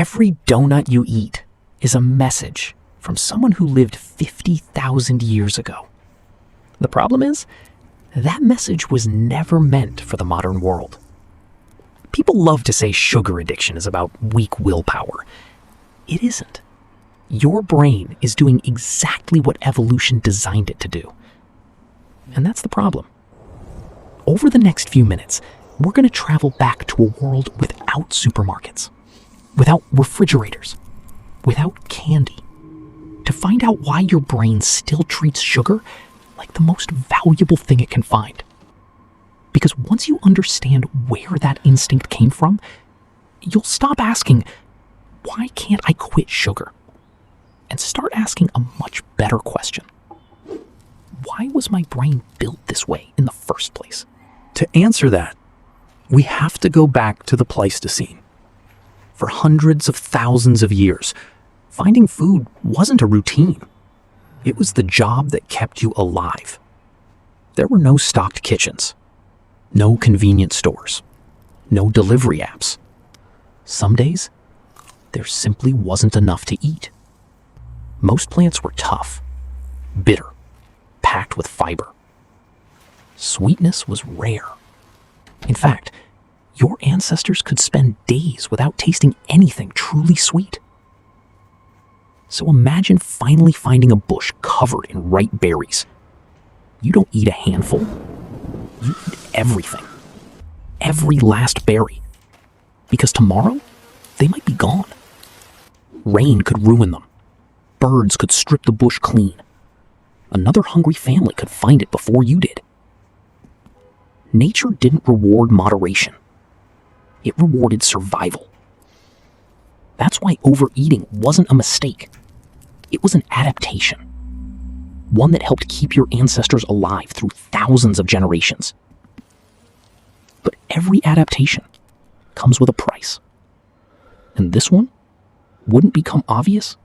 Every donut you eat is a message from someone who lived 50,000 years ago. The problem is, that message was never meant for the modern world. People love to say sugar addiction is about weak willpower. It isn't. Your brain is doing exactly what evolution designed it to do. And that's the problem. Over the next few minutes, we're going to travel back to a world without supermarkets, without refrigerators, without candy, to find out why your brain still treats sugar like the most valuable thing it can find. Because once you understand where that instinct came from, you'll stop asking, why can't I quit sugar? And start asking a much better question. Why was my brain built this way in the first place? To answer that, we have to go back to the Pleistocene. For hundreds of thousands of years, finding food wasn't a routine. It was the job that kept you alive. There were no stocked kitchens, no convenience stores, no delivery apps. Some days, there simply wasn't enough to eat. Most plants were tough, bitter, packed with fiber. Sweetness was rare. In fact, your ancestors could spend days without tasting anything truly sweet. So imagine finally finding a bush covered in ripe berries. You don't eat a handful. You eat everything. Every last berry. Because tomorrow, they might be gone. Rain could ruin them. Birds could strip the bush clean. Another hungry family could find it before you did. Nature didn't reward moderation. It rewarded survival. That's why overeating wasn't a mistake. It was an adaptation. One that helped keep your ancestors alive through thousands of generations. But every adaptation comes with a price. And this one wouldn't become obvious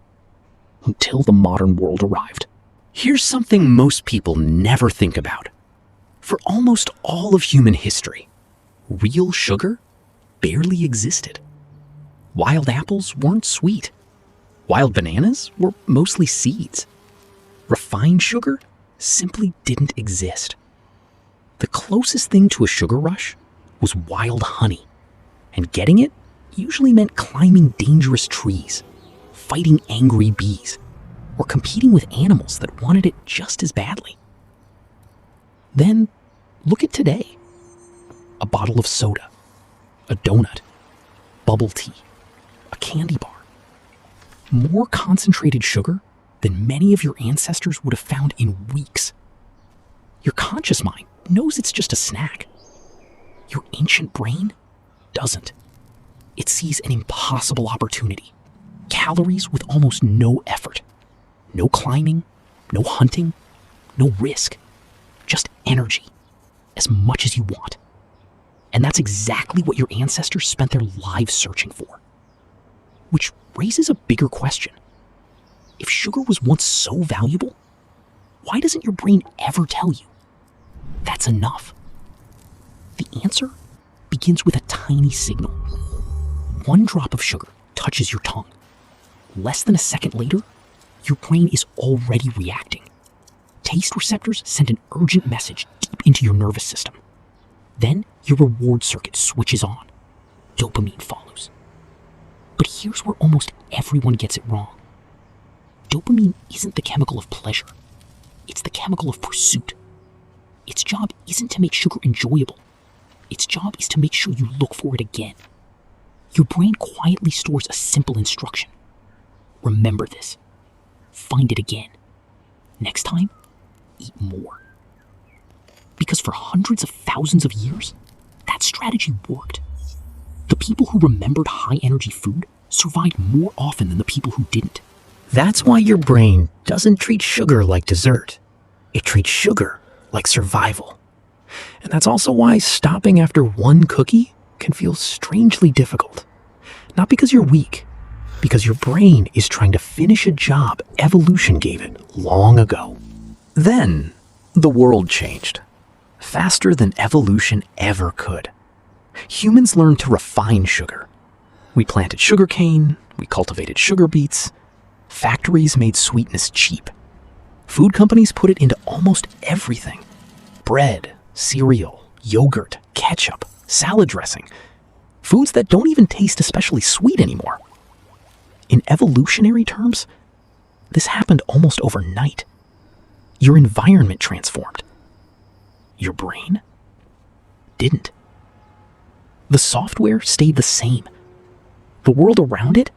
until the modern world arrived. Here's something most people never think about. For almost all of human history, real sugar barely existed. Wild apples weren't sweet. Wild bananas were mostly seeds. Refined sugar simply didn't exist. The closest thing to a sugar rush was wild honey, and getting it usually meant climbing dangerous trees, fighting angry bees, or competing with animals that wanted it just as badly. Then, look at today. A bottle of soda, a donut, bubble tea, a candy bar. More concentrated sugar than many of your ancestors would have found in weeks. Your conscious mind knows it's just a snack. Your ancient brain doesn't. It sees an impossible opportunity. Calories with almost no effort. No climbing, no hunting, no risk. Just energy. As much as you want. And that's exactly what your ancestors spent their lives searching for. Which raises a bigger question. If sugar was once so valuable, why doesn't your brain ever tell you? That's enough. The answer begins with a tiny signal. One drop of sugar touches your tongue. Less than a second later, your brain is already reacting. Taste receptors send an urgent message deep into your nervous system. Then your reward circuit switches on. Dopamine follows. But here's where almost everyone gets it wrong. Dopamine isn't the chemical of pleasure. It's the chemical of pursuit. Its job isn't to make sugar enjoyable. Its job is to make sure you look for it again. Your brain quietly stores a simple instruction. Remember this. Find it again. Next time, eat more. Because for hundreds of thousands of years, that strategy worked. The people who remembered high-energy food survived more often than the people who didn't. That's why your brain doesn't treat sugar like dessert. It treats sugar like survival. And that's also why stopping after one cookie can feel strangely difficult. Not because you're weak, because your brain is trying to finish a job evolution gave it long ago. Then, the world changed. Faster than evolution ever could. Humans learned to refine sugar. We planted sugarcane, We cultivated sugar beets. Factories made sweetness cheap. Food companies put it into almost everything. Bread, cereal, yogurt, ketchup, salad dressing. Foods that don't even taste especially sweet anymore. In evolutionary terms, this happened almost overnight. Your environment transformed. Your brain didn't. The software stayed the same. The world around it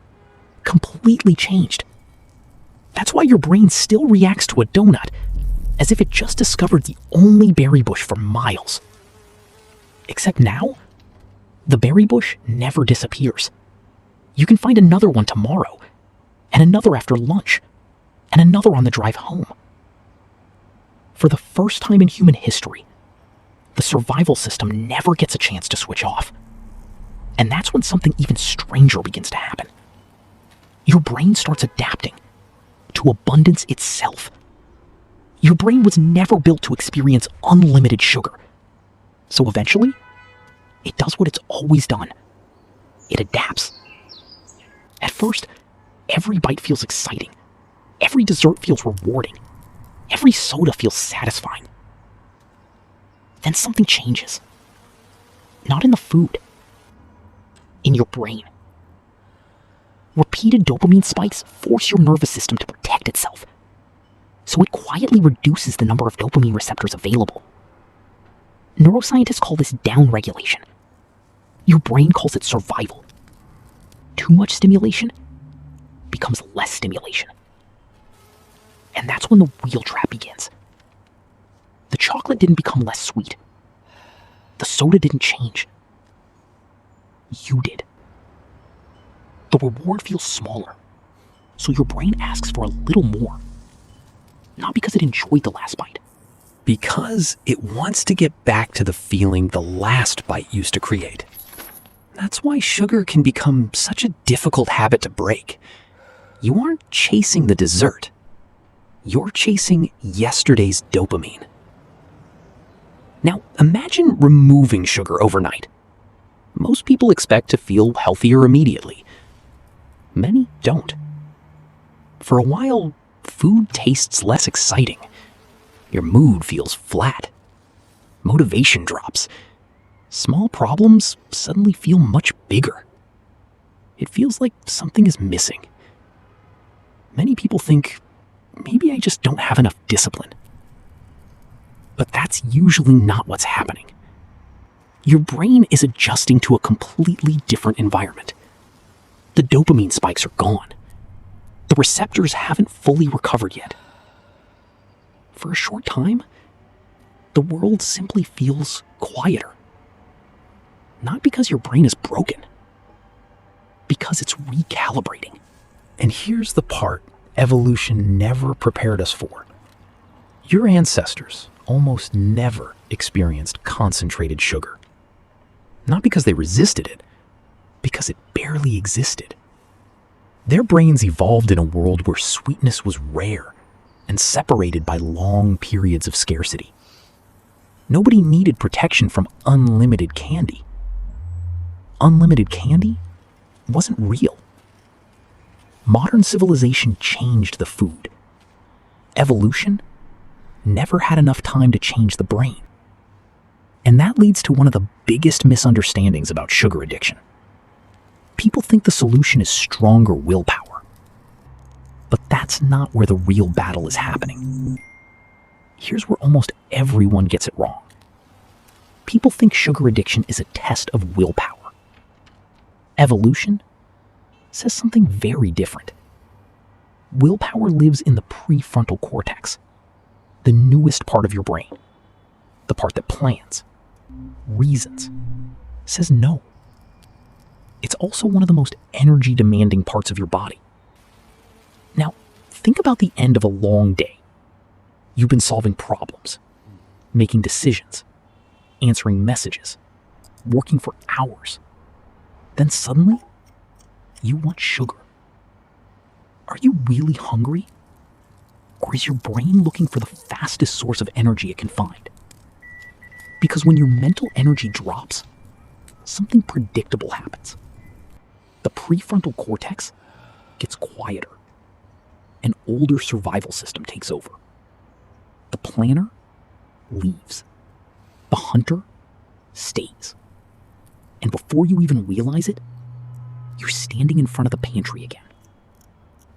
completely changed. That's why your brain still reacts to a donut as if it just discovered the only berry bush for miles. Except now, the berry bush never disappears. You can find another one tomorrow, and another after lunch, and another on the drive home. For the first time in human history, the survival system never gets a chance to switch off. And that's when something even stranger begins to happen. Your brain starts adapting to abundance itself. Your brain was never built to experience unlimited sugar. So eventually, it does what it's always done. It adapts. At first, every bite feels exciting. Every dessert feels rewarding. Every soda feels satisfying. Then something changes. Not in the food. In your brain. Repeated dopamine spikes force your nervous system to protect itself. So it quietly reduces the number of dopamine receptors available. Neuroscientists call this downregulation. Your brain calls it survival. Too much stimulation becomes less stimulation. And that's when the real trap begins. The chocolate didn't become less sweet. The soda didn't change. You did. The reward feels smaller, so your brain asks for a little more. Not because it enjoyed the last bite. Because it wants to get back to the feeling the last bite used to create. That's why sugar can become such a difficult habit to break. You aren't chasing the dessert. You're chasing yesterday's dopamine. Now, imagine removing sugar overnight. Most people expect to feel healthier immediately. Many don't. For a while, food tastes less exciting. Your mood feels flat. Motivation drops. Small problems suddenly feel much bigger. It feels like something is missing. Many people think, maybe I just don't have enough discipline. But that's usually not what's happening. Your brain is adjusting to a completely different environment. The dopamine spikes are gone. The receptors haven't fully recovered yet. For a short time, the world simply feels quieter. Not because your brain is broken, because it's recalibrating. And here's the part evolution never prepared us for. Your ancestors almost never experienced concentrated sugar. Not because they resisted it, because it barely existed. Their brains evolved in a world where sweetness was rare and separated by long periods of scarcity. Nobody needed protection from unlimited candy. Unlimited candy wasn't real. Modern civilization changed the food. Evolution never had enough time to change the brain. And that leads to one of the biggest misunderstandings about sugar addiction. People think the solution is stronger willpower. But that's not where the real battle is happening. Here's where almost everyone gets it wrong. People think sugar addiction is a test of willpower. Evolution says something very different. Willpower lives in the prefrontal cortex, the newest part of your brain, the part that plans, reasons, says no. It's also one of the most energy-demanding parts of your body. Now, think about the end of a long day. You've been solving problems, making decisions, answering messages, working for hours. Then suddenly, you want sugar. Are you really hungry? Or is your brain looking for the fastest source of energy it can find? Because when your mental energy drops, something predictable happens. The prefrontal cortex gets quieter. An older survival system takes over. The planner leaves. The hunter stays. And before you even realize it, you're standing in front of the pantry again.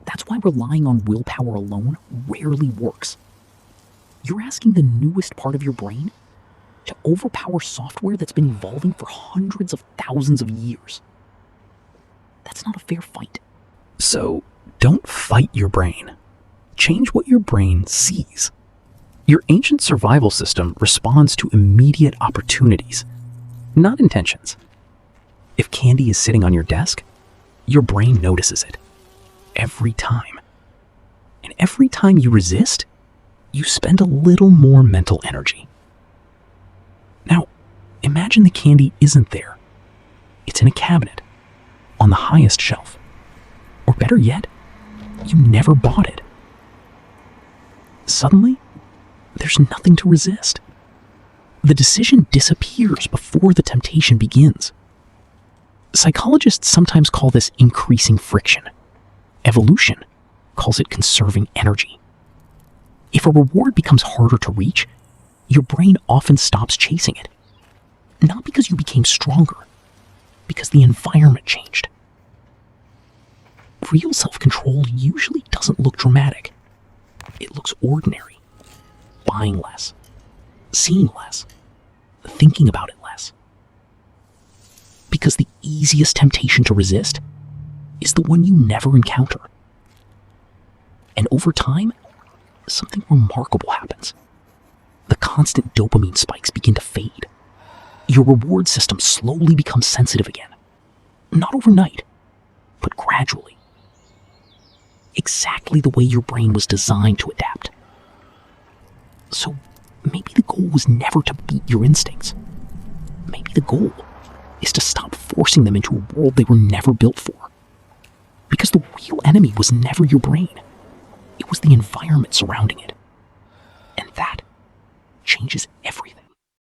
That's why relying on willpower alone rarely works. You're asking the newest part of your brain to overpower software that's been evolving for hundreds of thousands of years. That's not a fair fight. So, don't fight your brain. Change what your brain sees. Your ancient survival system responds to immediate opportunities, not intentions. If candy is sitting on your desk, your brain notices it. Every time. And every time you resist, you spend a little more mental energy. Now, imagine the candy isn't there. It's in a cabinet, on the highest shelf. Or better yet, you never bought it. Suddenly, there's nothing to resist. The decision disappears before the temptation begins. Psychologists sometimes call this increasing friction. Evolution calls it conserving energy. If a reward becomes harder to reach, your brain often stops chasing it. Not because you became stronger, because the environment changed. Real self-control usually doesn't look dramatic. It looks ordinary. Buying less, seeing less, thinking about it less. Because the easiest temptation to resist is the one you never encounter. And over time, something remarkable happens. The constant dopamine spikes begin to fade. Your reward system slowly becomes sensitive again. Not overnight, but gradually. Exactly the way your brain was designed to adapt. So maybe the goal was never to beat your instincts. Maybe the goal is to stop forcing them into a world they were never built for. Because the real enemy was never your brain. It was the environment surrounding it. And that changes everything.